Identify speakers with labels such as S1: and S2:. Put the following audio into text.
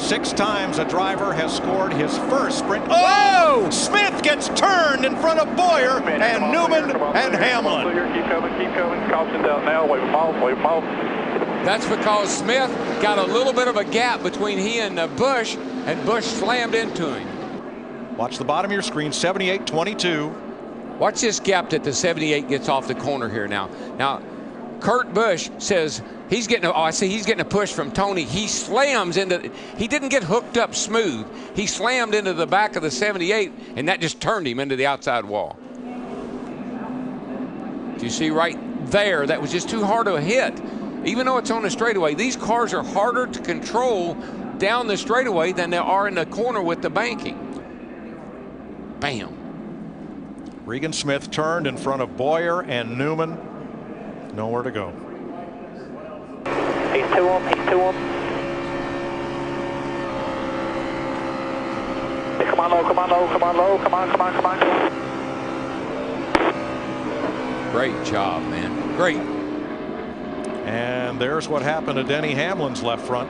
S1: 6 times a driver has scored his first sprint. Oh! Smith gets turned in front of Bowyer and Newman and Hamlin.
S2: Keep coming. Caution's out now. Wave them off.
S3: That's because Smith got a little bit of a gap between he and Busch, and Busch slammed into him.
S1: Watch the bottom of your screen, 78-22.
S3: Watch this gap that the 78 gets off the corner here now. Now, Kurt Busch says he's getting a push from Tony. He slams into, he didn't get hooked up smooth. He slammed into the back of the 78, and that just turned him into the outside wall. Do you see right there? That was just too hard of a hit. Even though it's on the straightaway, these cars are harder to control down the straightaway than they are in the corner with the banking. Bam.
S1: Regan Smith turned in front of Bowyer and Newman. Nowhere to go.
S2: He's 2 on. Come on low.
S3: Great job, man. Great.
S1: And there's what happened to Denny Hamlin's left front.